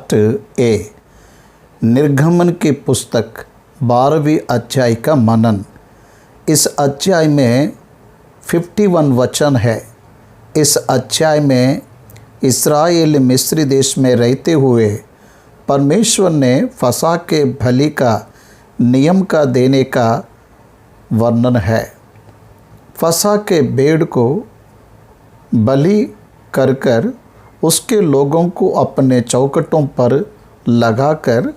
Part A, निर्गमन की पुस्तक 12वीं अध्याय का मनन। इस अध्याय में 51 वचन है। इस अध्याय में इस्राएल मिस्र देश में रहते हुए परमेश्वर ने फसह के बलि का नियम का देने का वर्णन है। फसह के भेड़ को बलि कर कर उसके लोगों को अपने चौखटों पर लगाकर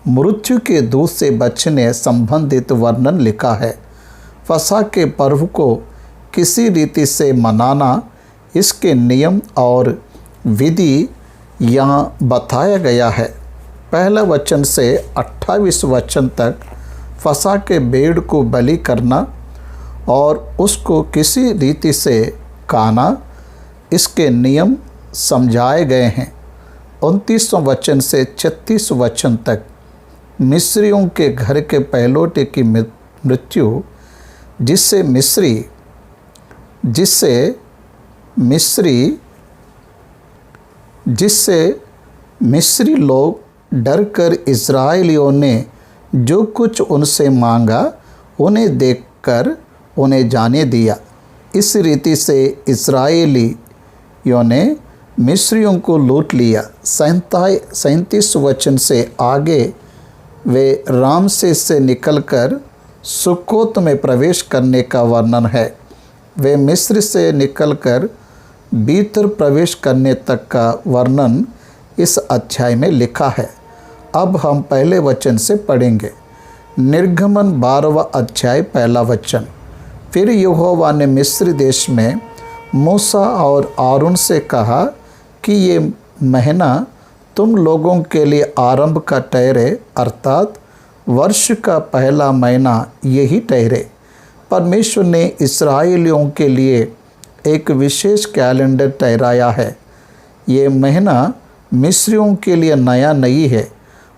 मृत्यु के दूत से बचने संबंधित वर्णन लिखा है। फसह के पर्व को किसी रीति से मनाना, इसके नियम और विधि यहाँ बताया गया है। पहला वचन से 28 वचन तक फसह के भेड़ को बलि करना और उसको किसी रीति से खाना, इसके नियम समझाए गए हैं। 29 वचन से 36 वचन तक मिस्रियों के घर के पहलौठे की मृत्यु, जिससे मिस्री लोग डर कर इस्राएलियों ने जो कुछ उनसे मांगा उन्हें देखकर उन्हें जाने दिया। इस रीति से इस्राएलियों ने मिस्रियों को लूट लिया। 37 वचन से आगे वे रामसेस से निकलकर सुक्कोत में प्रवेश करने का वर्णन है। वे मिस्र से निकलकर भीतर प्रवेश करने तक का वर्णन इस अध्याय में लिखा है। अब हम पहले वचन से पढ़ेंगे। निर्गमन 12वां अध्याय पहला वचन। फिर यहोवा ने मिस्र देश में मूसा और आरोन से कहा कि ये महीना तुम लोगों के लिए आरंभ का ठहरे, अर्थात वर्ष का पहला महीना यही ठहरे। परमेश्वर ने इस्राएलियों के लिए एक विशेष कैलेंडर ठहराया है। ये महीना मिस्रियों के लिए नया नहीं है,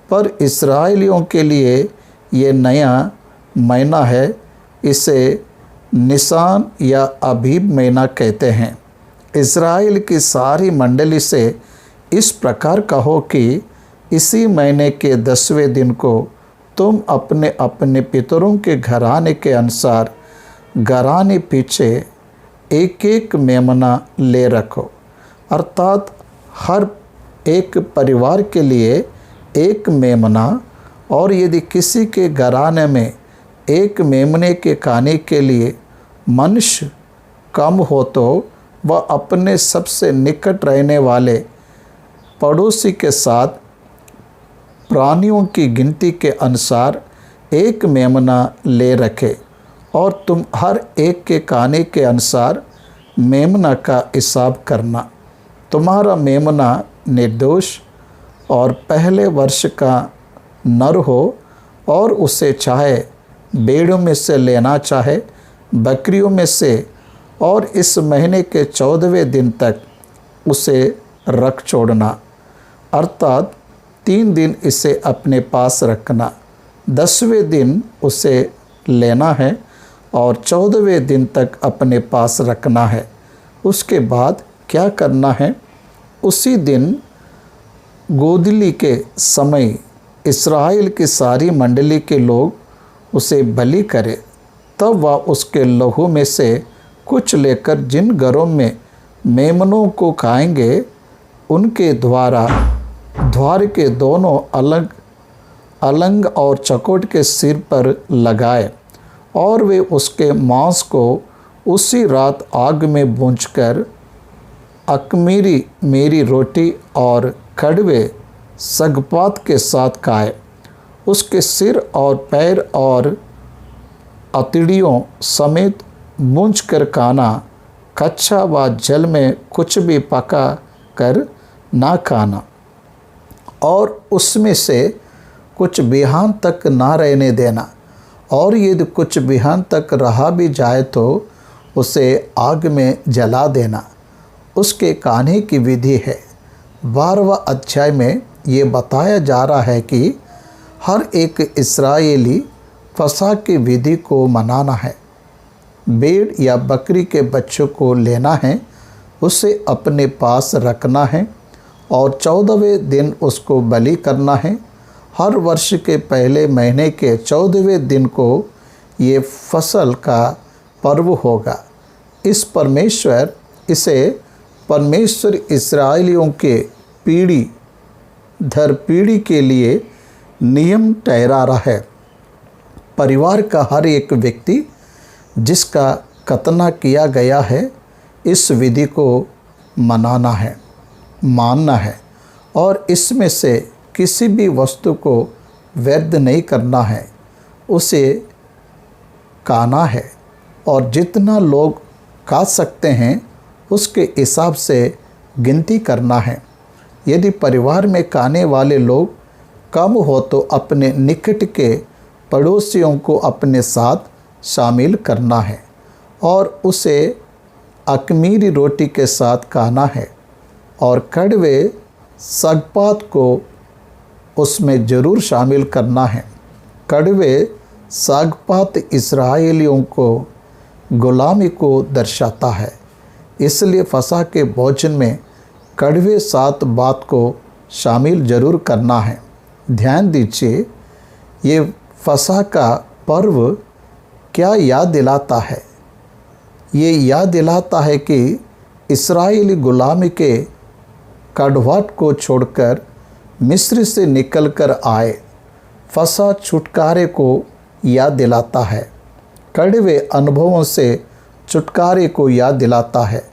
पर इस्राएलियों के लिए ये नया महीना है। इसे निसान या अबीब महीना कहते हैं। इस्राएल की सारी मंडली से इस प्रकार कहो कि इसी महीने के 10वें दिन को तुम अपने अपने पितरों के घराने के अनुसार घराने पीछे एक एक मेमना ले रखो, अर्थात हर एक परिवार के लिए एक मेमना। और यदि किसी के घराने में एक मेमने के खाने के लिए मनुष्य कम हो तो वह अपने सबसे निकट रहने वाले पड़ोसी के साथ प्राणियों की गिनती के अनुसार एक मेमना ले रखे, और तुम हर एक के खाने के अनुसार मेमना का हिसाब करना। तुम्हारा मेमना निर्दोष और पहले वर्ष का नर हो, और उसे चाहे भेड़ों में से लेना चाहे बकरियों में से, और इस महीने के 14वें दिन तक उसे रख छोड़ना, अर्थात 3 दिन इसे अपने पास रखना। 10वें दिन उसे लेना है और 14वें दिन तक अपने पास रखना है। उसके बाद क्या करना है? उसी दिन गोधूली के समय इस्राएल की सारी मंडली के लोग उसे बलि करें। तब वह उसके लहू में से कुछ लेकर जिन घरों में मेमनों को खाएंगे, उनके द्वार के दोनों अलंग और चकोट के सिर पर लगाए, और वे उसके मांस को उसी रात आग में भूंजकर अख़मीरी मेरी रोटी और कड़वे सगपात के साथ खाए। उसके सिर और पैर और अतड़ियों समेत भूंज कर खाना, कच्चा व जल में कुछ भी पका कर ना खाना, और उसमें से कुछ बिहान तक ना रहने देना। और यदि कुछ बिहान तक रहा भी जाए तो उसे आग में जला देना। उसके खाने की विधि है। 12वां अध्याय में ये बताया जा रहा है कि हर एक इस्राएली फसह की विधि को मनाना है। भेड़ या बकरी के बच्चों को लेना है, उसे अपने पास रखना है और 14वें दिन उसको बलि करना है। हर वर्ष के पहले महीने के 14वें दिन को ये फसल का पर्व होगा। इसे परमेश्वर इस्राएलियों के पीढ़ी दर पीढ़ी के लिए नियम ठहरा रहा है। परिवार का हर एक व्यक्ति जिसका खतना किया गया है, इस विधि को मानना है और इसमें से किसी भी वस्तु को व्यर्थ नहीं करना है, उसे खाना है और जितना लोग खा सकते हैं उसके हिसाब से गिनती करना है। यदि परिवार में खाने वाले लोग कम हो तो अपने निकट के पड़ोसियों को अपने साथ शामिल करना है और उसे अख़मीरी रोटी के साथ खाना है और कड़वे सागपात को उसमें ज़रूर शामिल करना है। कड़वे सागपात इस्राएलियों को गुलामी को दर्शाता है, इसलिए फसह के भोजन में कड़वे सात बात को शामिल ज़रूर करना है। ध्यान दीजिए, ये फसह का पर्व क्या याद दिलाता है? ये याद दिलाता है कि इस्राएली गुलामी के कड़वाहट को छोड़कर मिस्र से निकलकर आए। फसह छुटकारे को याद दिलाता है, कड़वे अनुभवों से छुटकारे को याद दिलाता है,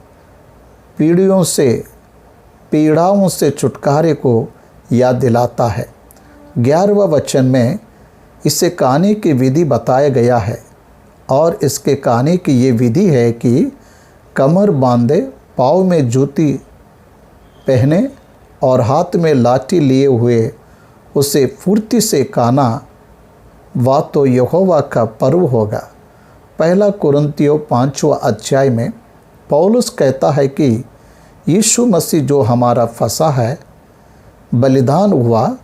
पीड़ाओं से छुटकारे को याद दिलाता है। 11वां वचन में इसे खाने की विधि बताया गया है और इसके खाने की ये विधि है कि कमर बांधे, पाँव में जूती पहने और हाथ में लाठी लिए हुए उसे फुर्ती से खाना, वह तो यहोवा का पर्व होगा। 1 कुरिन्थियों 5वां अध्याय में पौलुस कहता है कि यीशु मसीह जो हमारा फसह है, बलिदान हुआ,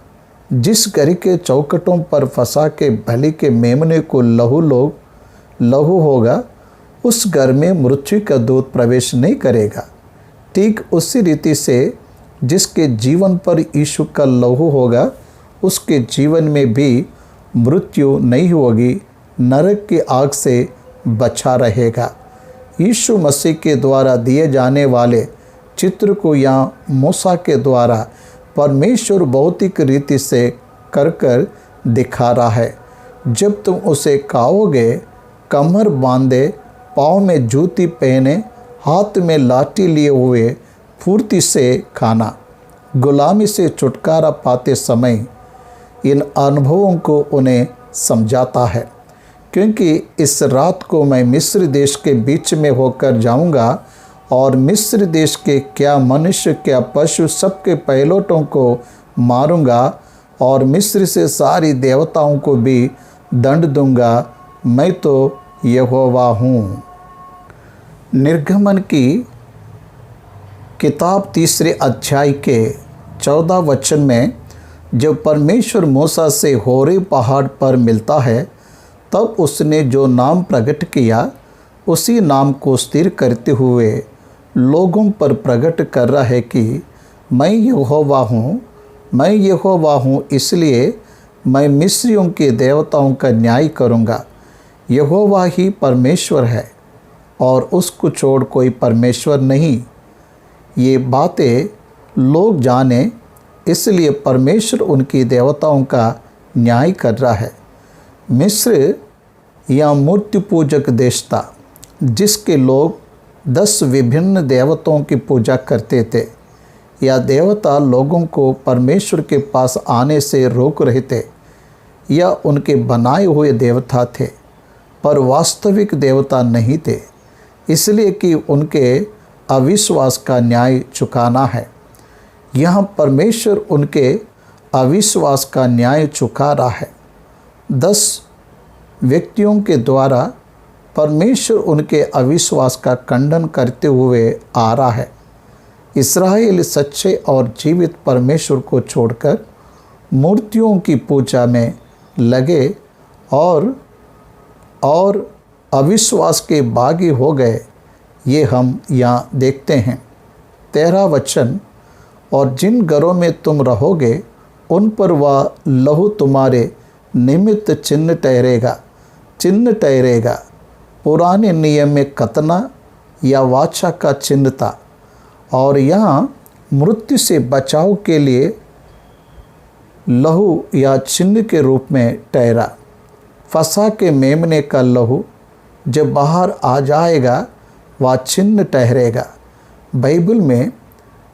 जिस घर के चौखटों पर फसह के बलि के मेमने को लहू होगा, उस घर में मृत्यु का दूत प्रवेश नहीं करेगा। ठीक उसी रीति से जिसके जीवन पर यीशु का लहू होगा, उसके जीवन में भी मृत्यु नहीं होगी, नरक की आग से बचा रहेगा। यीशु मसीह के द्वारा दिए जाने वाले चित्र को या मूसा के द्वारा परमेश्वर भौतिक रीति से कर दिखा रहा है। जब तुम उसे खाओगे, कमर बांधे, पाँव में जूती पहने, हाथ में लाठी लिए हुए फुर्ती से खाना। गुलामी से छुटकारा पाते समय इन अनुभवों को उन्हें समझाता है, क्योंकि इस रात को मैं मिस्र देश के बीच में होकर जाऊंगा और मिस्र देश के क्या मनुष्य क्या पशु सबके पहिलौठों को मारूंगा और मिस्र से सारी देवताओं को भी दंड दूंगा। मैं तो यहोवा हूँ। निर्गमन की किताब 3 अध्याय के 14 वचन में जब परमेश्वर मूसा से होरेब पहाड़ पर मिलता है, तब उसने जो नाम प्रकट किया उसी नाम को स्थिर करते हुए लोगों पर प्रकट कर रहा है कि मैं यहोवा हूँ, इसलिए मैं मिस्रियों के देवताओं का न्याय करूँगा। यहोवा ही परमेश्वर है और उसको छोड़ कोई परमेश्वर नहीं। ये बातें लोग जाने, इसलिए परमेश्वर उनकी देवताओं का न्याय कर रहा है। मिस्र या मूर्ति पूजक देश था, जिसके लोग 10 विभिन्न देवताओं की पूजा करते थे। या देवता लोगों को परमेश्वर के पास आने से रोक रहे थे, या उनके बनाए हुए देवता थे पर वास्तविक देवता नहीं थे, इसलिए कि उनके अविश्वास का न्याय चुकाना है। यहाँ परमेश्वर उनके अविश्वास का न्याय चुका रहा है। 10 व्यक्तियों के द्वारा परमेश्वर उनके अविश्वास का खंडन करते हुए आ रहा है। इस्राएल सच्चे और जीवित परमेश्वर को छोड़कर मूर्तियों की पूजा में लगे और अविश्वास के बागी हो गए। ये हम यहाँ देखते हैं। 13 वचन, और जिन घरों में तुम रहोगे उन पर वह लहू तुम्हारे निमित्त चिन्ह ठहरेगा। पुराने नियम में खतना या वाचा का चिन्ह था और यहाँ मृत्यु से बचाव के लिए लहू या चिन्ह के रूप में ठहरा। फसह के मेमने का लहू जब बाहर आ जाएगा वह चिन्ह ठहरेगा। बाइबल में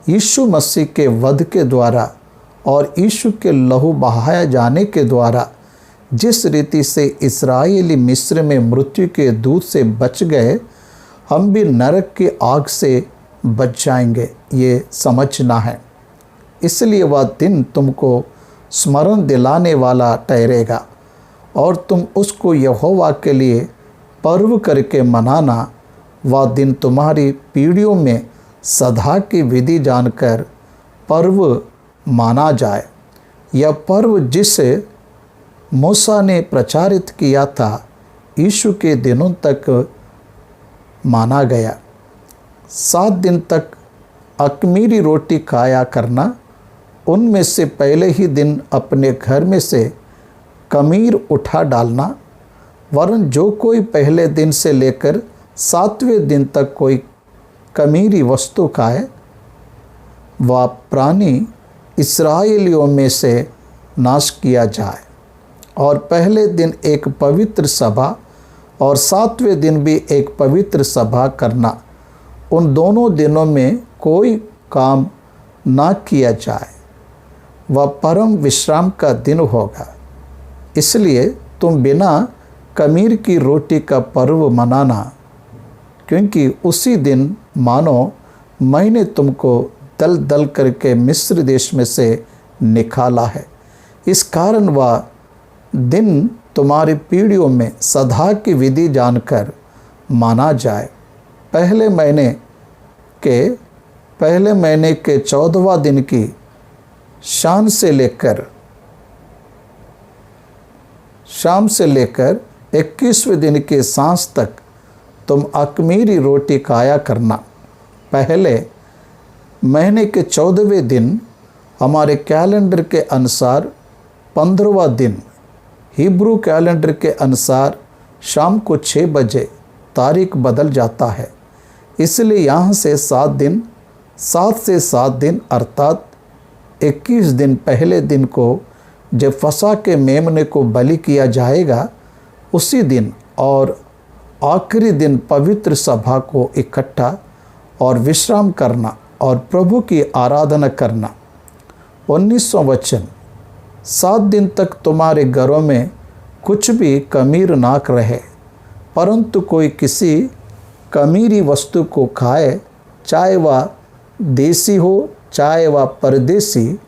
यीशु मसीह के वध के द्वारा और यीशु के लहू बहाया जाने के द्वारा जिस रीति से इस्राएली मिस्र में मृत्यु के दूत से बच गए, हम भी नरक की आग से बच जाएंगे, ये समझना है। इसलिए वह दिन तुमको स्मरण दिलाने वाला ठहरेगा और तुम उसको यहोवा के लिए पर्व करके मनाना। वह दिन तुम्हारी पीढ़ियों में सदा की विधि जानकर पर्व माना जाए। यह पर्व जिसे मूसा ने प्रचारित किया था यीशु के दिनों तक माना गया। 7 दिन तक अख़मीरी रोटी खाया करना, उनमें से पहले ही दिन अपने घर में से ख़मीर उठा डालना, वरन जो कोई पहले दिन से लेकर 7वें दिन तक कोई ख़मीरी वस्तु खाए वह प्राणी इस्राएलियों में से नाश किया जाए। और पहले दिन एक पवित्र सभा और 7वें दिन भी एक पवित्र सभा करना। उन दोनों दिनों में कोई काम ना किया जाए, वह परम विश्राम का दिन होगा। इसलिए तुम बिना ख़मीर की रोटी का पर्व मनाना, क्योंकि उसी दिन मानो मैंने तुमको दल दल करके मिस्र देश में से निकाला है। इस कारण वह दिन तुम्हारी पीढ़ियों में सदा की विधि जानकर माना जाए। पहले महीने के 14वां दिन की शाम से लेकर 21वें दिन के सांझ तक तुम अख़मीरी रोटी खाया करना। पहले महीने के 14वें दिन हमारे कैलेंडर के अनुसार 15वां दिन, हिब्रू कैलेंडर के अनुसार शाम को 6 बजे तारीख बदल जाता है। इसलिए यहाँ से 7 से 7 दिन अर्थात 21 दिन पहले दिन को जब फसह के मेमने को बलि किया जाएगा, उसी दिन और आखिरी दिन पवित्र सभा को इकट्ठा और विश्राम करना और प्रभु की आराधना करना। 19वां वचन, 7 दिन तक तुम्हारे घरों में कुछ भी ख़मीर ना रहे, परंतु कोई किसी ख़मीरी वस्तु को खाए, चाहे वह देसी हो चाहे वह परदेसी,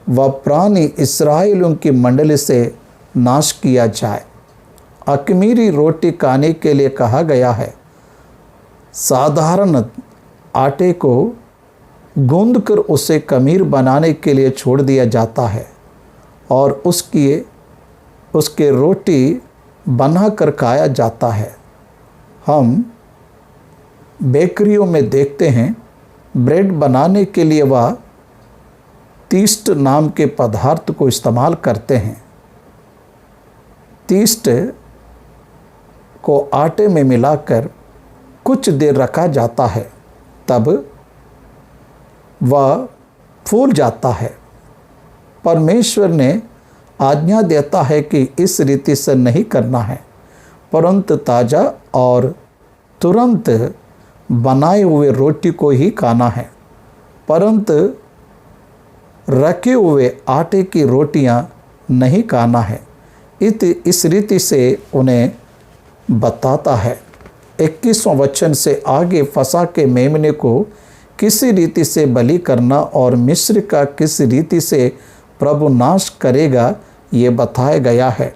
वह प्राणी इस्राएलियों की मंडली से नाश किया जाए। अख़मीरी रोटी खाने के लिए कहा गया है। साधारण आटे को गूंदकर उसे ख़मीर बनाने के लिए छोड़ दिया जाता है और उसके रोटी बनाकर खाया जाता है। हम बेकरियों में देखते हैं ब्रेड बनाने के लिए वह तीस्ट नाम के पदार्थ को इस्तेमाल करते हैं। तीस्ट को आटे में मिलाकर कुछ देर रखा जाता है, तब वह फूल जाता है। परमेश्वर ने आज्ञा देता है कि इस रीति से नहीं करना है, परंतु ताज़ा और तुरंत बनाए हुए रोटी को ही खाना है। परंतु रखे हुए आटे की रोटियां नहीं खाना है। इस रीति से उन्हें बताता है। 21वां वचन से आगे फसह के मेमने को किसी रीति से बलि करना और मिस्र का किस रीति से प्रभु नाश करेगा ये बताया गया है।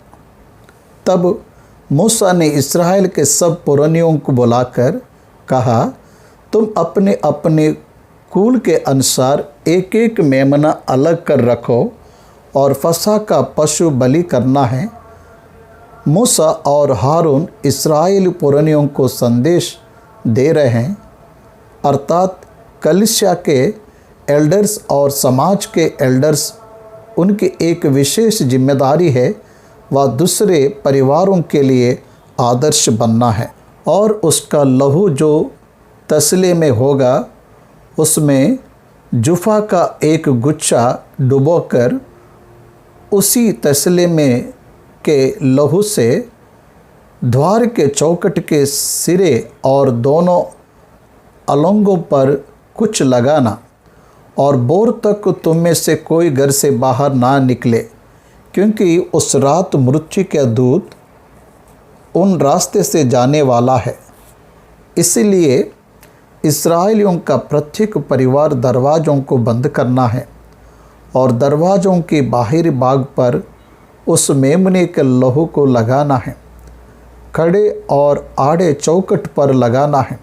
तब मूसा ने इस्राएल के सब पुरनियों को बुलाकर कहा, तुम अपने अपने कुल के अनुसार एक एक मेमना अलग कर रखो और फसह का पशु बलि करना है। मूसा और हारून इस्राएल पुरनियों को संदेश दे रहे हैं, अर्थात कलीसिया के एल्डर्स और समाज के एल्डर्स, उनकी एक विशेष जिम्मेदारी है, वह दूसरे परिवारों के लिए आदर्श बनना है। और उसका लहू जो तसले में होगा, उसमें जुफा का एक गुच्छा डुबोकर उसी तसले में के लहू से द्वार के चौखट के सिरे और दोनों अलंगों पर कुछ लगाना, और भोर तक तुम में से कोई घर से बाहर ना निकले, क्योंकि उस रात मृत्यु का दूत उन रास्ते से जाने वाला है। इसलिए इस्राएलियों का प्रत्येक परिवार दरवाज़ों को बंद करना है और दरवाज़ों के बाहरी भाग पर उस मेमने के लहू को लगाना है। खड़े और आड़े चौखट पर लगाना है।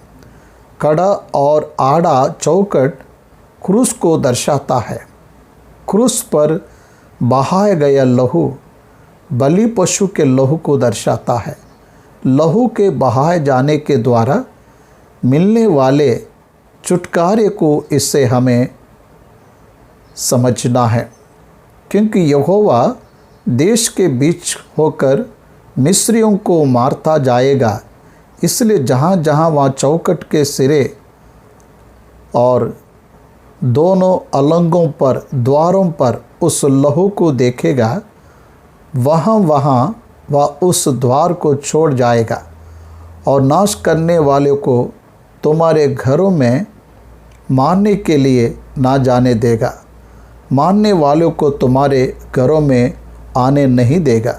खड़ा और आड़ा चौखट क्रूस को दर्शाता है। क्रूस पर बहाया गया लहू बलि पशु के लहू को दर्शाता है। लहू के बहाए जाने के द्वारा मिलने वाले छुटकारे को इससे हमें समझना है, क्योंकि यहोवा देश के बीच होकर मिस्रियों को मारता जाएगा। इसलिए जहाँ जहाँ वहाँ चौखट के सिरे और दोनों अलंगों पर, द्वारों पर उस लहू को देखेगा, वहाँ वहाँ वह उस द्वार को छोड़ जाएगा और नाश करने वाले को तुम्हारे घरों में मारने के लिए ना जाने देगा। मारने वालों को तुम्हारे घरों में आने नहीं देगा।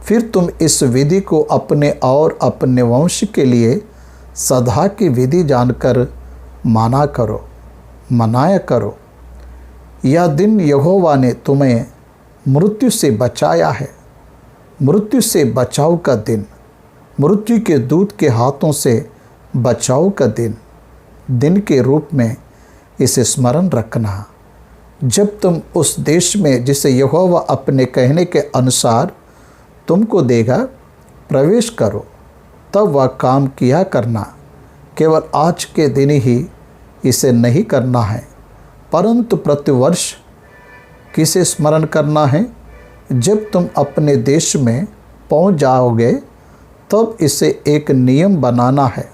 फिर तुम इस विधि को अपने और अपने वंश के लिए सदा की विधि जानकर मनाया करो। यह दिन यहोवा ने तुम्हें मृत्यु से बचाया है। मृत्यु से बचाव का दिन, मृत्यु के दूत के हाथों से बचाव का दिन के रूप में इसे स्मरण रखना। जब तुम उस देश में जिसे यहोवा अपने कहने के अनुसार तुमको देगा प्रवेश करो, तब वह काम किया करना। केवल आज के दिन ही इसे नहीं करना है, परंतु प्रतिवर्ष किसे स्मरण करना है? जब तुम अपने देश में पहुंच जाओगे तब इसे एक नियम बनाना है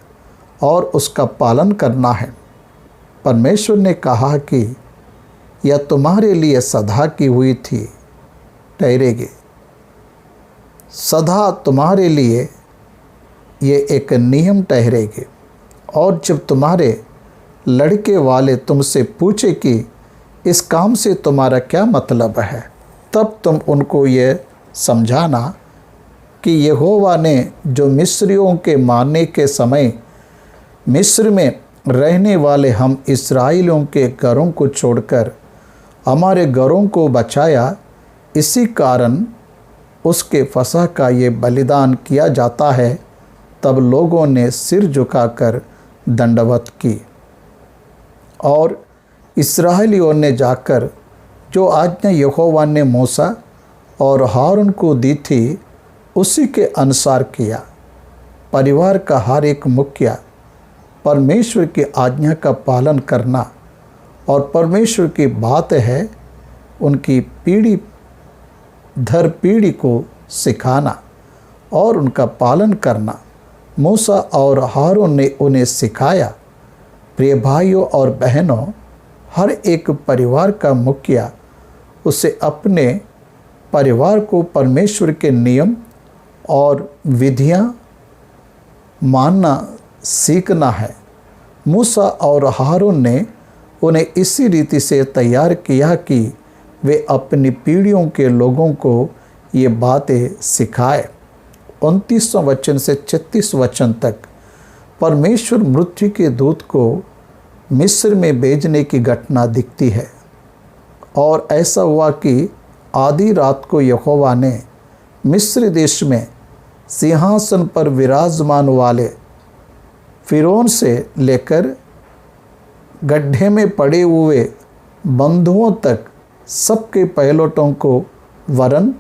और उसका पालन करना है। परमेश्वर ने कहा कि यह तुम्हारे लिए सदा की हुई थी ठहरेगी। सदा तुम्हारे लिए ये एक नियम ठहरेगी। और जब तुम्हारे लड़के वाले तुमसे पूछे कि इस काम से तुम्हारा क्या मतलब है, तब तुम उनको ये समझाना कि यहोवा ने जो मिस्रियों के मारने के समय मिस्र में रहने वाले हम इस्राएलियों के घरों को छोड़कर हमारे घरों को बचाया, इसी कारण उसके फसह का ये बलिदान किया जाता है। तब लोगों ने सिर झुकाकर दंडवत की और इस्राएलियों ने जाकर जो आज्ञा यहोवा ने मूसा और हारून को दी थी उसी के अनुसार किया। परिवार का हर एक मुखिया परमेश्वर की आज्ञा का पालन करना और परमेश्वर की बात है उनकी पीढ़ी दर पीढ़ी को सिखाना और उनका पालन करना। मूसा और हारून ने उन्हें सिखाया। प्रिय भाइयों और बहनों, हर एक परिवार का मुखिया उसे अपने परिवार को परमेश्वर के नियम और विधियां मानना सीखना है। मूसा और हारून ने उन्हें इसी रीति से तैयार किया कि वे अपनी पीढ़ियों के लोगों को ये बातें सिखाए। 29वां वचन से 36 वचन तक परमेश्वर मृत्यु के दूत को मिस्र में भेजने की घटना दिखती है। और ऐसा हुआ कि आधी रात को यहोवा ने मिस्र देश में सिंहासन पर विराजमान वाले फिरौन से लेकर गड्ढे में पड़े हुए बंधुओं तक सबके पहिलौठों को वरन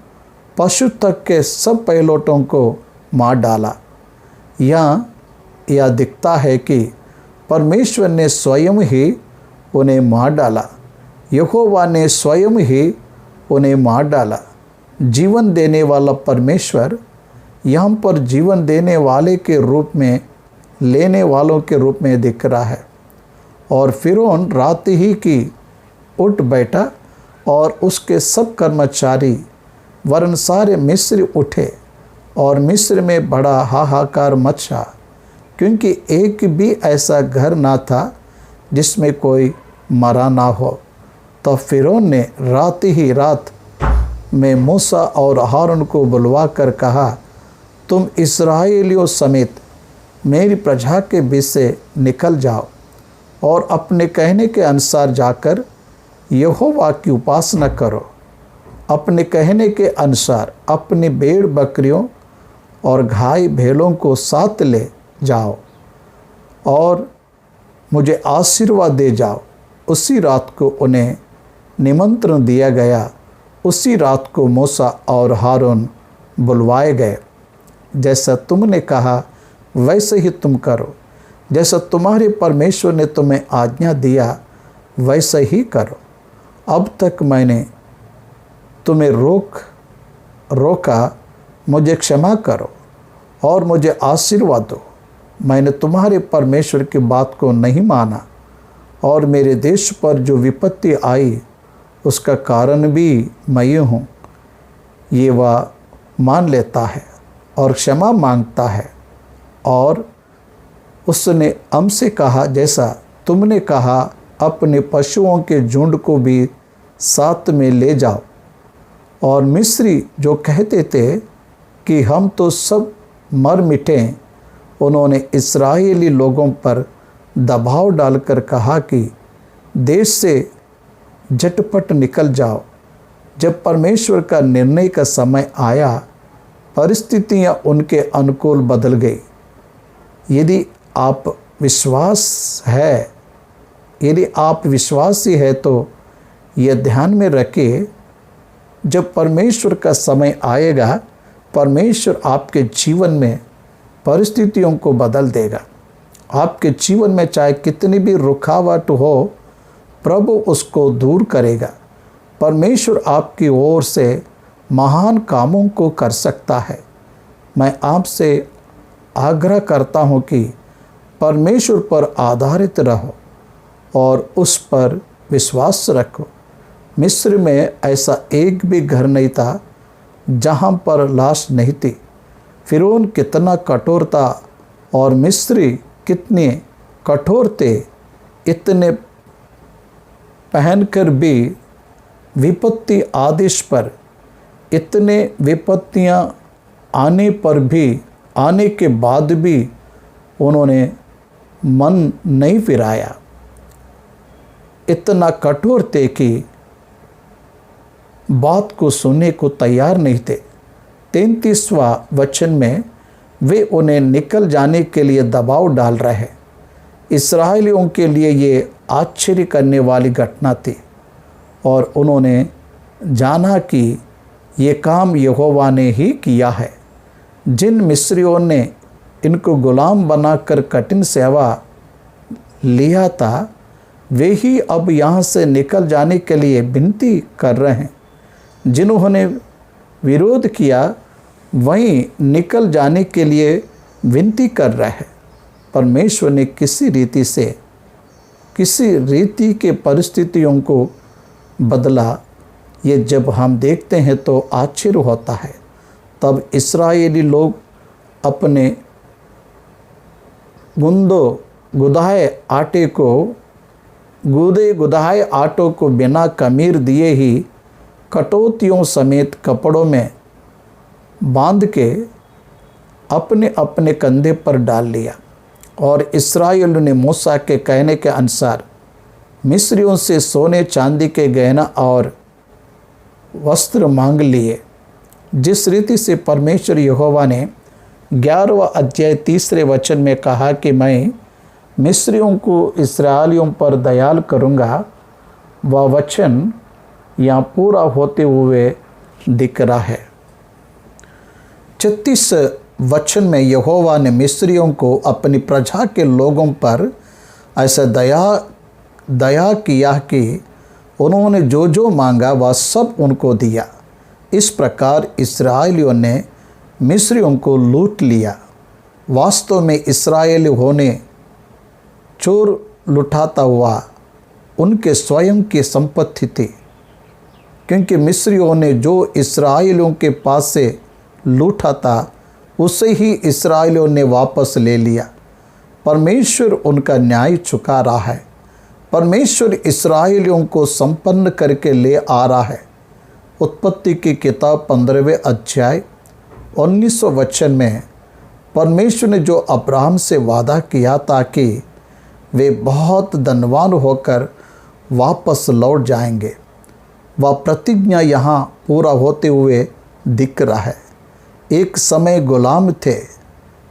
पशु तक के सब पहिलौठों को मार डाला। यहाँ यह दिखता है कि परमेश्वर ने स्वयं ही उन्हें मार डाला। यहोवा ने स्वयं ही उन्हें मार डाला। जीवन देने वाला परमेश्वर यहाँ पर जीवन देने वाले के रूप में, लेने वालों के रूप में दिख रहा है। और फिरौन रात ही की उठ बैठा और उसके सब कर्मचारी वरन सारे मिस्र उठे और मिस्र में बड़ा हाहाकार मचा, क्योंकि एक भी ऐसा घर ना था जिसमें कोई मरा ना हो। तो फिरौन ने रात में मूसा और हारून को बुलवा कर कहा, तुम इस्राएलियों समेत मेरी प्रजा के बीच से निकल जाओ और अपने कहने के अनुसार जाकर यहोवा की उपासना करो। अपने कहने के अनुसार अपनी भेड़ बकरियों और गाय भेड़ों को साथ ले जाओ और मुझे आशीर्वाद दे जाओ। उसी रात को उन्हें निमंत्रण दिया गया। उसी रात को मूसा और हारून बुलवाए गए। जैसा तुमने कहा वैसे ही तुम करो, जैसा तुम्हारे परमेश्वर ने तुम्हें आज्ञा दिया वैसे ही करो। अब तक मैंने तुम्हें रोका, मुझे क्षमा करो और मुझे आशीर्वाद दो। मैंने तुम्हारे परमेश्वर की बात को नहीं माना और मेरे देश पर जो विपत्ति आई उसका कारण भी मैं ही हूँ। ये वह मान लेता है और क्षमा मांगता है। और उसने हमसे कहा, जैसा तुमने कहा अपने पशुओं के झुंड को भी साथ में ले जाओ। और मिस्री जो कहते थे कि हम तो सब मर मिटें, उन्होंने इस्राएली लोगों पर दबाव डालकर कहा कि देश से झटपट निकल जाओ। जब परमेश्वर का निर्णय का समय आया, परिस्थितियां उनके अनुकूल बदल गई। यदि आप विश्वासी है तो यह ध्यान में रखिए, जब परमेश्वर का समय आएगा, परमेश्वर आपके जीवन में परिस्थितियों को बदल देगा। आपके जीवन में चाहे कितनी भी रुकावट हो, प्रभु उसको दूर करेगा। परमेश्वर आपकी ओर से महान कामों को कर सकता है। मैं आपसे आग्रह करता हूँ कि परमेश्वर पर आधारित रहो और उस पर विश्वास रखो। मिस्र में ऐसा एक भी घर नहीं था जहाँ पर लाश नहीं थी। फिरौन कितना कठोर था और मिस्री कितने कठोर थे। इतने पहनकर भी विपत्ति आदेश पर, इतने विपत्तियां आने के बाद भी उन्होंने मन नहीं फिराया। इतना कठोर थे कि बात को सुनने को तैयार नहीं थे। 33वां वचन में वे उन्हें निकल जाने के लिए दबाव डाल रहे हैं। इस्राएलियों के लिए ये आश्चर्य करने वाली घटना थी और उन्होंने जाना कि ये काम यहोवा ने ही किया है। जिन मिस्रियों ने इनको गुलाम बनाकर कठिन सेवा लिया था, वे ही अब यहाँ से निकल जाने के लिए विनती कर रहे हैं। जिन्होंने विरोध किया वहीं निकल जाने के लिए विनती कर रहे हैं। परमेश्वर ने किसी रीति के परिस्थितियों को बदला। ये जब हम देखते हैं तो आश्चर्य होता है। तब इस्राएली लोग अपने गुदाए आटों को बिना खमीर दिए ही कटौतियों समेत कपड़ों में बांध के अपने अपने कंधे पर डाल लिया। और इस्राएलियों ने मूसा के कहने के अनुसार मिस्रियों से सोने चांदी के गहना और वस्त्र मांग लिए। जिस रीति से परमेश्वर यहोवा ने 11वां अध्याय 3 वचन में कहा कि मैं मिस्रियों को इस्राएलियों पर दयाल करूँगा, वह वचन यहाँ पूरा होते हुए दिख रहा है। 36 वचन में यहोवा ने मिस्रियों को अपनी प्रजा के लोगों पर ऐसा दया किया कि उन्होंने जो जो मांगा वह सब उनको दिया। इस प्रकार इस्राएलियों ने मिस्रियों को लूट लिया। वास्तव में इस्राएली होने चोर लुटाता हुआ उनके स्वयं की संपत्ति थी, क्योंकि मिस्रियों ने जो इस्राएलियों के पास से लूटा था उसे ही इस्राएलियों ने वापस ले लिया। परमेश्वर उनका न्याय चुका रहा है। परमेश्वर इस्राएलियों को संपन्न करके ले आ रहा है। उत्पत्ति की किताब 15वें अध्याय 19वें वचन में परमेश्वर ने जो अब्राहम से वादा किया था कि वे बहुत धनवान होकर वापस लौट जाएंगे, वह प्रतिज्ञा यहाँ पूरा होते हुए दिख रहा है। एक समय गुलाम थे,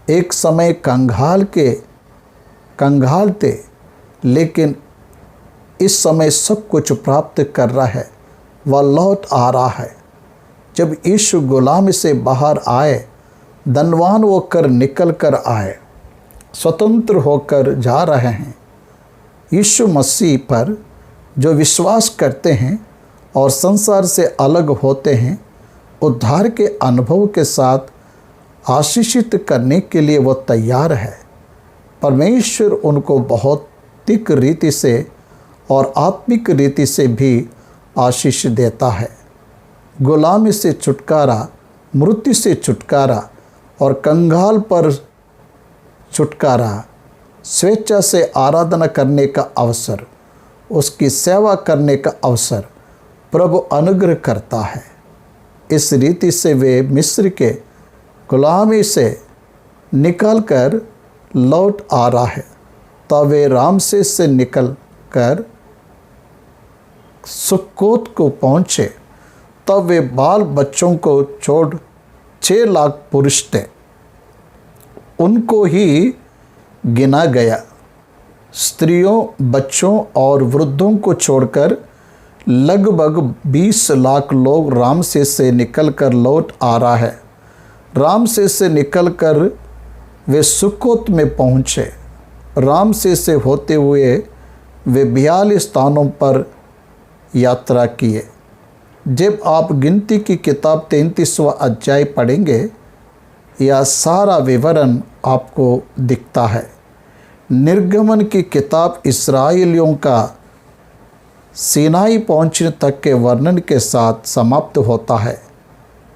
एक समय कंगाल थे, लेकिन इस समय सब कुछ प्राप्त कर रहा है। वह लौट आ रहा है। जब यीशु गुलाम से बाहर आए, धनवान होकर निकल कर आए, स्वतंत्र होकर जा रहे हैं। यीशु मसीह पर जो विश्वास करते हैं और संसार से अलग होते हैं, उद्धार के अनुभव के साथ आशीषित करने के लिए वो तैयार है। परमेश्वर उनको भौतिक रीति से और आत्मिक रीति से भी आशीष देता है। गुलामी से छुटकारा, मृत्यु से छुटकारा और कंगाल पर छुटकारा, स्वेच्छा से आराधना करने का अवसर, उसकी सेवा करने का अवसर प्रभु अनुग्रह करता है। इस रीति से वे मिस्र के गुलामी से निकलकर लौट आ रहा है। तब वे रामसेस से निकलकर सुक्कोत को पहुँचे। तब वे बाल बच्चों को छोड़ 6 लाख पुरुष थे, उनको ही गिना गया। स्त्रियों, बच्चों और वृद्धों को छोड़कर लगभग 20 लाख लोग रामसेस से निकलकर लौट आ रहा है। रामसेस से निकलकर वे सुक्कोत में पहुँचे। रामसेस से होते हुए वे 42 स्थानों पर यात्रा किए। जब आप गिनती की किताब 33वां अध्याय पढ़ेंगे, यह सारा विवरण आपको दिखता है। निर्गमन की किताब इस्राएलियों का सीनाई पहुंचने तक के वर्णन के साथ समाप्त होता है।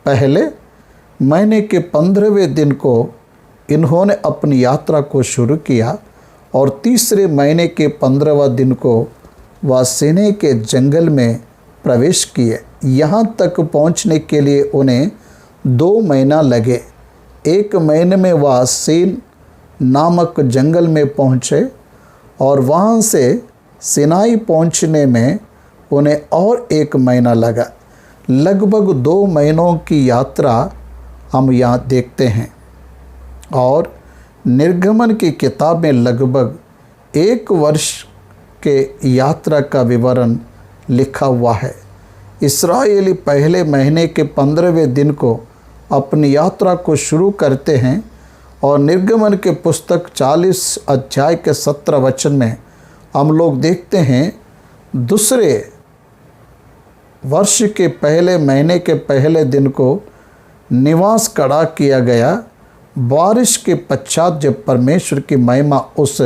पहले महीने के 15वें दिन को इन्होंने अपनी यात्रा को शुरू किया और तीसरे महीने के 15वां दिन को वह सीनै के जंगल में प्रवेश किए। यहाँ तक पहुँचने के लिए उन्हें 2 महीना लगे। 1 महीने में वह सीन नामक जंगल में पहुँचे और वहाँ से सीनाई पहुँचने में उन्हें और 1 महीना लगा। लगभग 2 महीनों की यात्रा हम यहाँ देखते हैं। और निर्गमन की किताब में लगभग 1 वर्ष के यात्रा का विवरण लिखा हुआ है। इस्राएली पहले महीने के 15वें दिन को अपनी यात्रा को शुरू करते हैं और निर्गमन के पुस्तक 40 अध्याय के 17 वचन में हम लोग देखते हैं, दूसरे वर्ष के पहले महीने के पहले दिन को निवास खड़ा किया गया। बारिश के पश्चात जब परमेश्वर की महिमा उस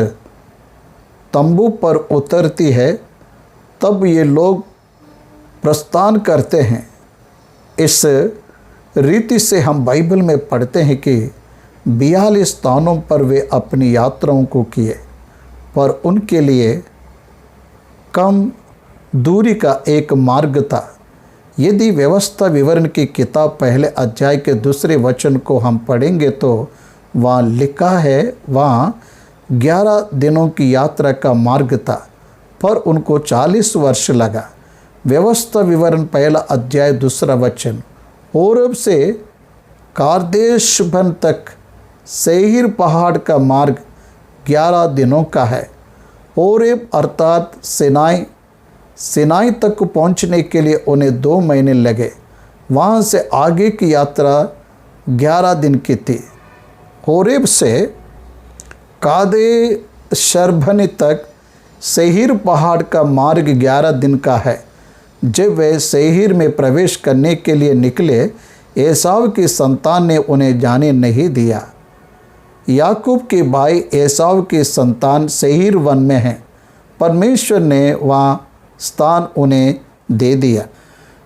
तंबू पर उतरती है, तब ये लोग प्रस्थान करते हैं। इस रीति से हम बाइबल में पढ़ते हैं कि 42 स्थानों पर वे अपनी यात्राओं को किए, पर उनके लिए कम दूरी का एक मार्ग था। यदि व्यवस्था विवरण की किताब पहले अध्याय के 2 वचन को हम पढ़ेंगे तो वहाँ लिखा है, वहाँ 11 दिनों की यात्रा का मार्ग था, पर उनको 40 वर्ष लगा। व्यवस्था विवरण पहला अध्याय 2 वचन, होरेब से कादेश बन तक सेईर पहाड़ का मार्ग 11 दिनों का है। होरेब अर्थात सिनाई तक पहुंचने के लिए उन्हें 2 महीने लगे। वहां से आगे की यात्रा 11 दिन की थी। होरेब से कादेश बर्ने तक सेईर पहाड़ का मार्ग 11 दिन का है। जब वे सेईर में प्रवेश करने के लिए निकले, एसाव की संतान ने उन्हें जाने नहीं दिया। याकूब के भाई एसाव की संतान सेईर वन में है। परमेश्वर ने वहाँ स्थान उन्हें दे दिया।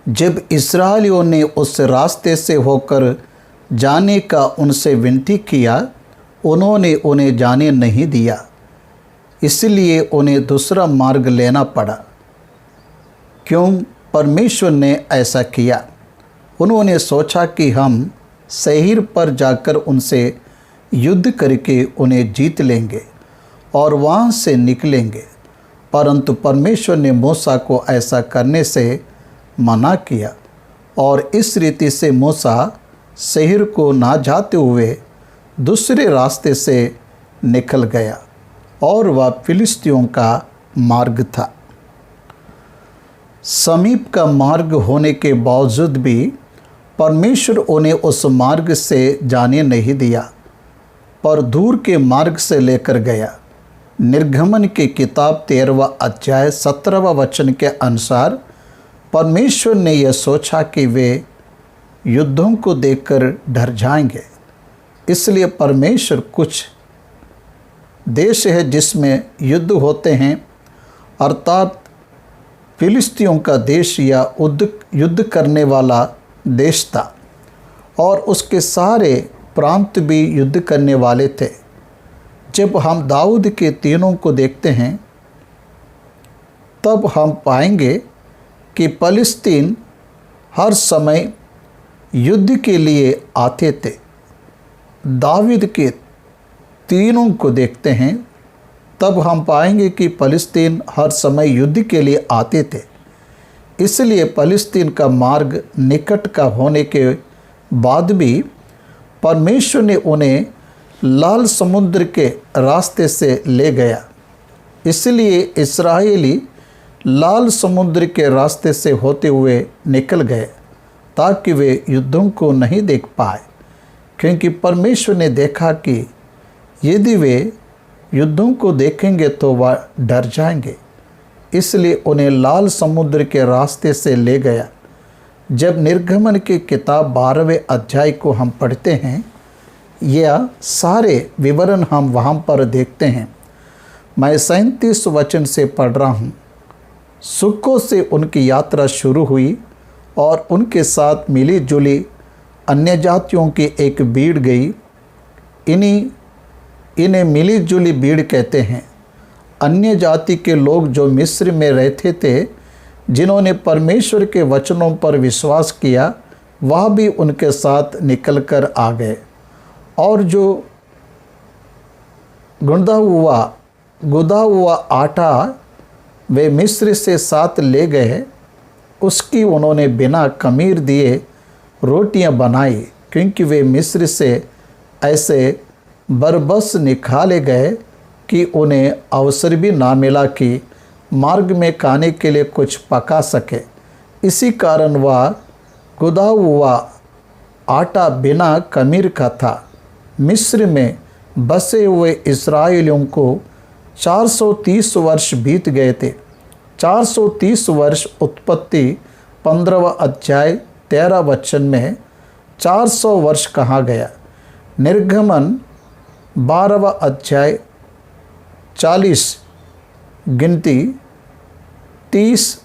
जब इस्राएलियों ने उस रास्ते से होकर जाने का उनसे विनती किया, उन्होंने उन्हें जाने नहीं दिया, इसलिए उन्हें दूसरा मार्ग लेना पड़ा। क्यों परमेश्वर ने ऐसा किया? उन्होंने सोचा कि हम सेईर पर जाकर उनसे युद्ध करके उन्हें जीत लेंगे और वहाँ से निकलेंगे, परंतु परमेश्वर ने मूसा को ऐसा करने से मना किया और इस रीति से मूसा सेईर को ना जाते हुए दूसरे रास्ते से निकल गया और वह फिलिस्तियों का मार्ग था। समीप का मार्ग होने के बावजूद भी परमेश्वर उन्हें उस मार्ग से जाने नहीं दिया, पर दूर के मार्ग से लेकर गया। निर्गमन की किताब 13वां अध्याय 17वां वचन के अनुसार परमेश्वर ने यह सोचा कि वे युद्धों को देखकर डर जाएंगे, इसलिए परमेश्वर कुछ देश है जिसमें युद्ध होते हैं, अर्थात फिलिस्तियों का देश या युद्ध करने वाला देश था और उसके सारे प्रांत भी युद्ध करने वाले थे। जब हम दाऊद के तीनों को देखते हैं तब हम पाएंगे कि फिलिस्तीन हर समय युद्ध के लिए आते थे। दाऊद के तीनों को देखते हैं तब हम पाएंगे कि फिलिस्तीन हर समय युद्ध के लिए आते थे, इसलिए फिलिस्तीन का मार्ग निकट का होने के बाद भी परमेश्वर ने उन्हें लाल समुद्र के रास्ते से ले गया। इसलिए इस्राएली लाल समुद्र के रास्ते से होते हुए निकल गए ताकि वे युद्धों को नहीं देख पाए, क्योंकि परमेश्वर ने देखा कि यदि वे युद्धों को देखेंगे तो वह डर जाएंगे, इसलिए उन्हें लाल समुद्र के रास्ते से ले गया। जब निर्गमन की किताब 12वें अध्याय को हम पढ़ते हैं, यह सारे विवरण हम वहाँ पर देखते हैं। मैं 37 वचन से पढ़ रहा हूँ। सुक्कोत से उनकी यात्रा शुरू हुई और उनके साथ मिली जुली अन्य जातियों की एक भीड़ गई। इन्हें मिली जुली भीड़ कहते हैं। अन्य जाति के लोग जो मिस्र में रहते थे, जिन्होंने परमेश्वर के वचनों पर विश्वास किया, वह भी उनके साथ निकलकर आ गए और जो गुंदा हुआ आटा वे मिस्र से साथ ले गए, उसकी उन्होंने बिना खमीर दिए रोटियां बनाई, क्योंकि वे मिस्र से ऐसे बरबस निकाले गए कि उन्हें अवसर भी ना मिला कि मार्ग में खाने के लिए कुछ पका सके। इसी कारण वह गुदा हुआ आटा बिना खमीर का था। मिस्र में बसे हुए इस्राएलियों को 430 वर्ष बीत गए थे। 430 वर्ष उत्पत्ति 15वां अध्याय 13 वचन में 400 वर्ष कहा गया। निर्गमन 12वां अध्याय 40 गिनती 30,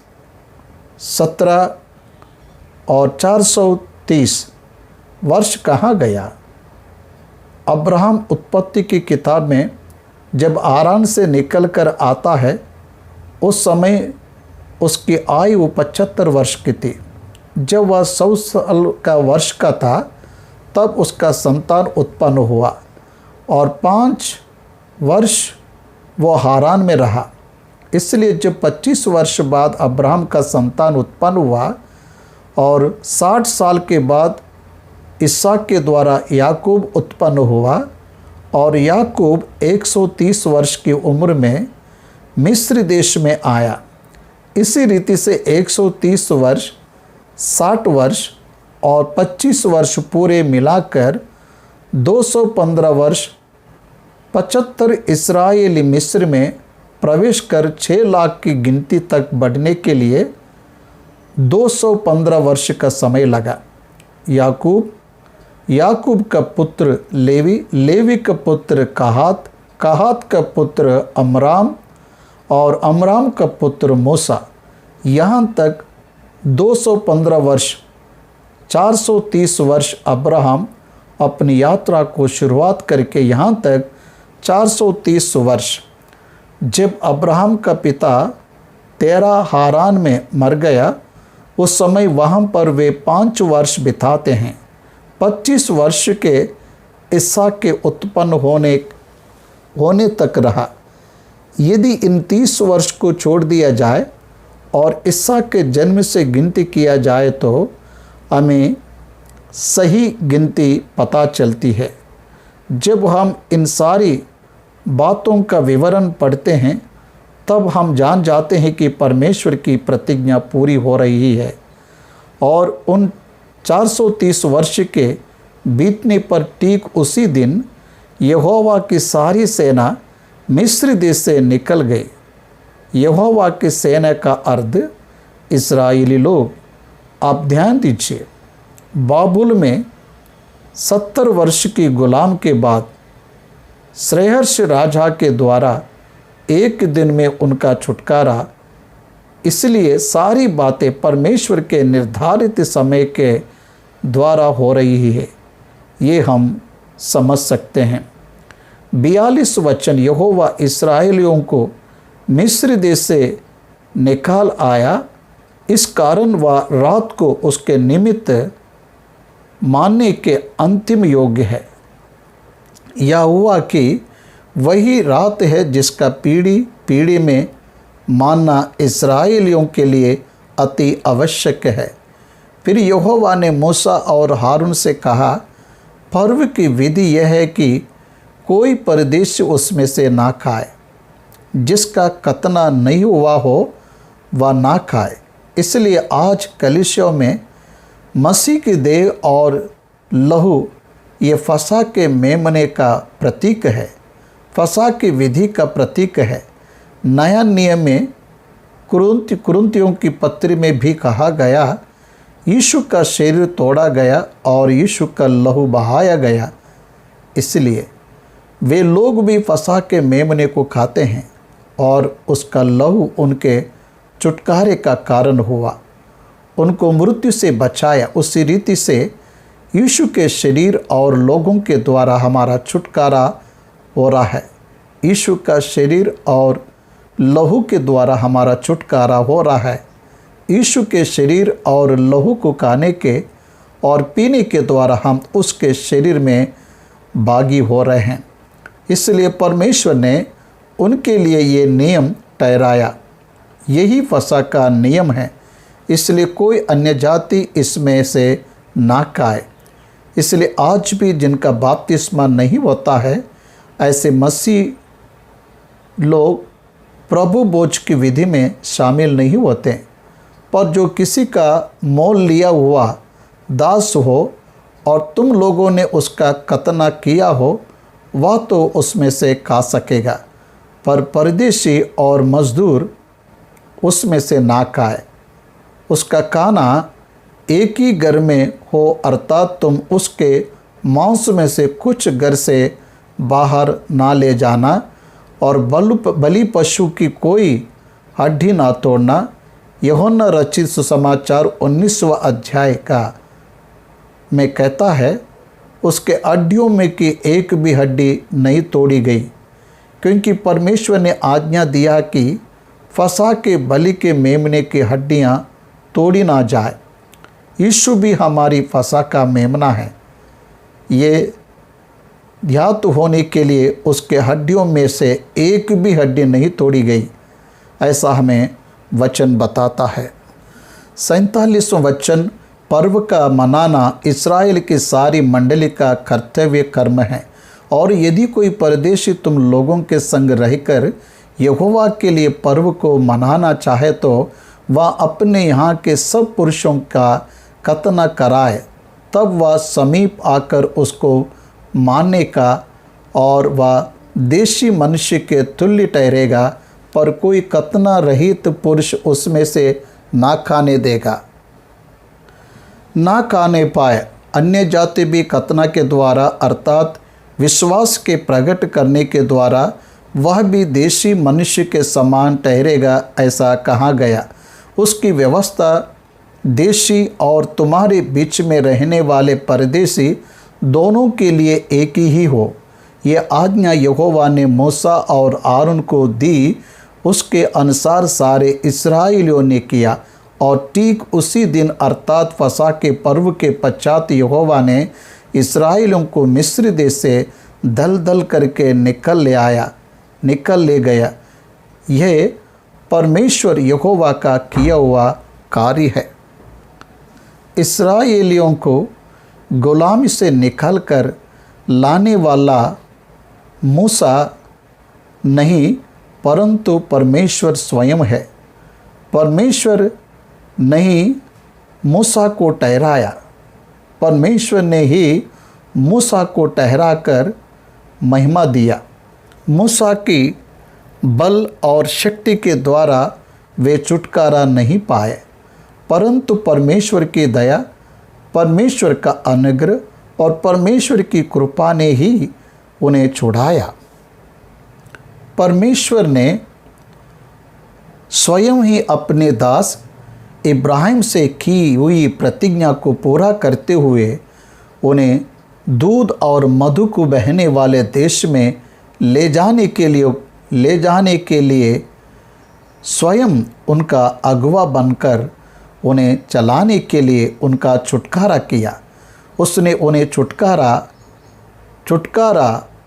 17 और 430 वर्ष कहाँ गया। अब्राहम उत्पत्ति की किताब में जब आरान से निकलकर आता है, उस समय उसकी आयु 75 वर्ष की थी। जब वह 100 साल का वर्ष का था तब उसका संतान उत्पन्न हुआ और 5 वर्ष वो हारान में रहा। इसलिए जब 25 वर्ष बाद अब्राहम का संतान उत्पन्न हुआ और 60 साल के बाद इसहाक के द्वारा याकूब उत्पन्न हुआ और याकूब 130 वर्ष की उम्र में मिस्र देश में आया। इसी रीति से 130 वर्ष, 60 वर्ष और 25 वर्ष पूरे मिलाकर 215 वर्ष 75 इस्राएली मिस्र में प्रवेश कर 6 लाख की गिनती तक बढ़ने के लिए 215 वर्ष का समय लगा। याकूब का पुत्र लेवी का पुत्र कहात का पुत्र अमराम और अमराम का पुत्र मूसा। यहाँ तक 215 वर्ष 430 वर्ष अब्राहम अपनी यात्रा को शुरुआत करके यहाँ तक 430 वर्ष। जब अब्राहम का पिता तेरा हारान में मर गया, उस समय वहाँ पर वे 5 वर्ष बिताते हैं। 25 वर्ष के इसहाक के उत्पन्न होने तक रहा। यदि इन 30 वर्ष को छोड़ दिया जाए और इसहाक के जन्म से गिनती किया जाए तो हमें सही गिनती पता चलती है। जब हम इन सारी बातों का विवरण पढ़ते हैं तब हम जान जाते हैं कि परमेश्वर की प्रतिज्ञा पूरी हो रही है। और उन 430 वर्ष के बीतने पर ठीक उसी दिन यहोवा की सारी सेना मिस्र देश से निकल गई। यहोवा की सेना का अर्थ इस्राएली लोग। आप ध्यान दीजिए, बाबुल में 70 वर्ष की गुलाम के बाद श्रेहर्ष राजा के द्वारा एक दिन में उनका छुटकारा। इसलिए सारी बातें परमेश्वर के निर्धारित समय के द्वारा हो रही है, ये हम समझ सकते हैं। 42 वचन, यहोवा इस्राएलियों को मिस्र देश से निकाल आया, इस कारण वह रात को उसके निमित्त मानने के अंतिम योग्य है। यहोवा की वही रात है जिसका पीढ़ी पीढ़ी में मानना इस्राएलियों के लिए अति आवश्यक है। फिर यहोवा ने मूसा और हारून से कहा, पर्व की विधि यह है कि कोई परदेशी उसमें से ना खाए, जिसका खतना नहीं हुआ हो वह ना खाए। इसलिए आज कलीसिया में मसीह की देह और लहू ये फसह के मेमने का प्रतीक है, फसह की विधि का प्रतीक है। नया नियम में कुरिन्थियों की पत्री में भी कहा गया, यीशु का शरीर तोड़ा गया और यीशु का लहू बहाया गया। इसलिए वे लोग भी फसह के मेमने को खाते हैं और उसका लहू उनके छुटकारे का कारण हुआ, उनको मृत्यु से बचाया। उसी रीति से यीशु के शरीर और लोगों के द्वारा हमारा छुटकारा हो रहा है। यीशु का शरीर और लहू के द्वारा हमारा छुटकारा हो रहा है। यीशु के शरीर और लहू को खाने के और पीने के द्वारा हम उसके शरीर में भागी हो रहे हैं। इसलिए परमेश्वर ने उनके लिए ये नियम ठहराया, यही फसह का नियम है। इसलिए कोई अन्य जाति इसमें से ना खाए। इसलिए आज भी जिनका बपतिस्मा नहीं होता है, ऐसे मसीह लोग प्रभु भोज की विधि में शामिल नहीं होते। पर जो किसी का मोल लिया हुआ दास हो और तुम लोगों ने उसका खतना किया हो, वह तो उसमें से खा सकेगा, पर परदेशी और मजदूर उसमें से ना खाए। उसका खाना एक ही घर में हो, अर्थात तुम उसके मांस में से कुछ घर से बाहर ना ले जाना और बलि पशु की कोई हड्डी ना तोड़ना। यूहन्ना रचित सुसमाचार 19वां अध्याय का में कहता है, उसके हड्डियों में की एक भी हड्डी नहीं तोड़ी गई, क्योंकि परमेश्वर ने आज्ञा दिया कि फसह के बलि के मेमने की हड्डियाँ तोड़ी ना जाए। यीशु भी हमारी फसह का मेमना है। ये ध्यात होने के लिए उसके हड्डियों में से एक भी हड्डी नहीं तोड़ी गई, ऐसा हमें वचन बताता है। 47वां वचन, पर्व का मनाना इस्राएल की सारी मंडली का कर्तव्य कर्म है, और यदि कोई परदेशी तुम लोगों के संग रहकर यहोवा के लिए पर्व को मनाना चाहे तो वह अपने यहाँ के सब पुरुषों का खतना कराए, तब वह समीप आकर उसको मानने का और वह देशी मनुष्य के तुल्य ठहरेगा। पर कोई खतना रहित पुरुष उसमें से ना खाने देगा, ना खाने पाए। अन्य जाति भी खतना के द्वारा अर्थात विश्वास के प्रकट करने के द्वारा वह भी देशी मनुष्य के समान ठहरेगा, ऐसा कहा गया। उसकी व्यवस्था देशी और तुम्हारे बीच में रहने वाले परदेशी दोनों के लिए एक ही हो। ये आज्ञा यहोवा ने मूसा और आरोन को दी। उसके अनुसार सारे इस्राएलियों ने किया और ठीक उसी दिन अर्थात फसह के पर्व के पश्चात यहोवा ने इस्राएलियों को मिस्र देश से दल दल करके निकल ले गया। यह परमेश्वर यहोवा का किया हुआ कार्य है। इस्राएलियों को गुलामी से निकाल कर लाने वाला मूसा नहीं, परंतु परमेश्वर स्वयं है। परमेश्वर नहीं मूसा को ठहराया, परमेश्वर ने ही मूसा को ठहराकर महिमा दिया। मूसा की बल और शक्ति के द्वारा वे छुटकारा नहीं पाए, परंतु परमेश्वर की दया, परमेश्वर का अनुग्रह और परमेश्वर की कृपा ने ही उन्हें छुड़ाया। परमेश्वर ने स्वयं ही अपने दास इब्राहिम से की हुई प्रतिज्ञा को पूरा करते हुए उन्हें दूध और मधु को बहने वाले देश में ले जाने के लिए स्वयं उनका अगुवा बनकर उन्हें चलाने के लिए उनका छुटकारा किया। उसने उन्हें छुटकारा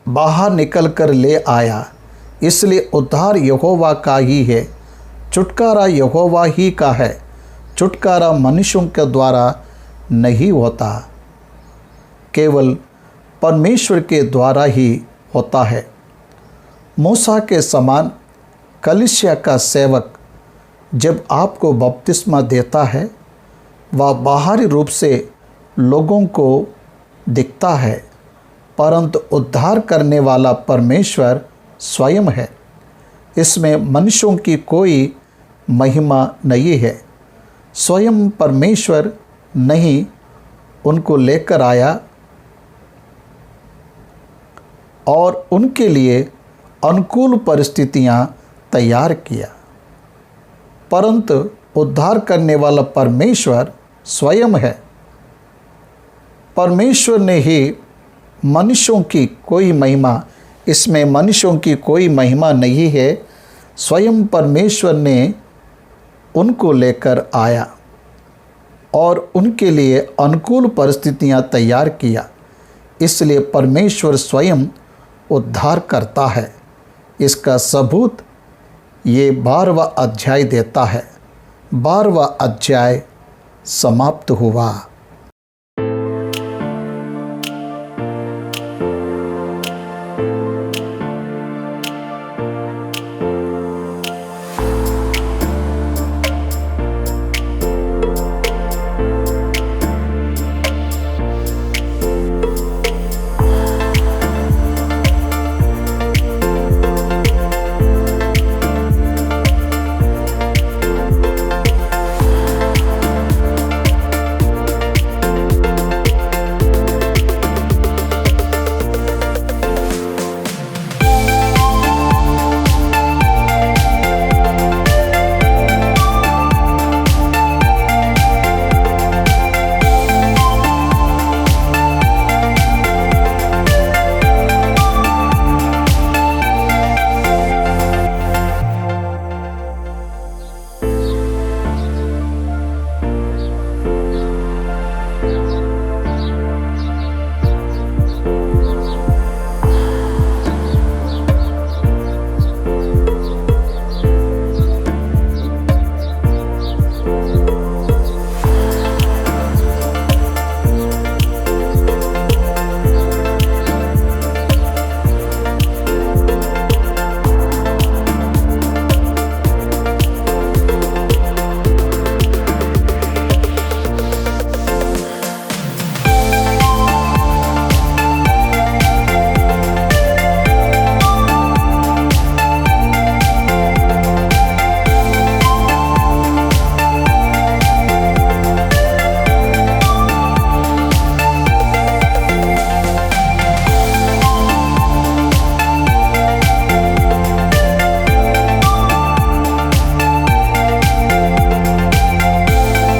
बाहर निकल कर ले आया। इसलिए उद्धार यहोवा का ही है, छुटकारा यहोवा ही का है। छुटकारा मनुष्यों के द्वारा नहीं होता, केवल परमेश्वर के द्वारा ही होता है। मूसा के समान कलीसिया का सेवक जब आपको बपतिस्मा देता है, वह बाहरी रूप से लोगों को दिखता है, परंतु उद्धार करने वाला परमेश्वर स्वयं है। इसमें मनुष्यों की कोई महिमा नहीं है। स्वयं परमेश्वर नहीं उनको लेकर आया और उनके लिए अनुकूल परिस्थितियां तैयार किया, परंतु उद्धार करने वाला परमेश्वर स्वयं है। परमेश्वर ने ही मनुष्यों की कोई महिमा, इसमें मनुष्यों की कोई महिमा नहीं है। स्वयं परमेश्वर ने उनको लेकर आया और उनके लिए अनुकूल परिस्थितियां तैयार किया। इसलिए परमेश्वर स्वयं उद्धार करता है। इसका सबूत ये 12वां अध्याय देता है। 12वां अध्याय समाप्त हुआ।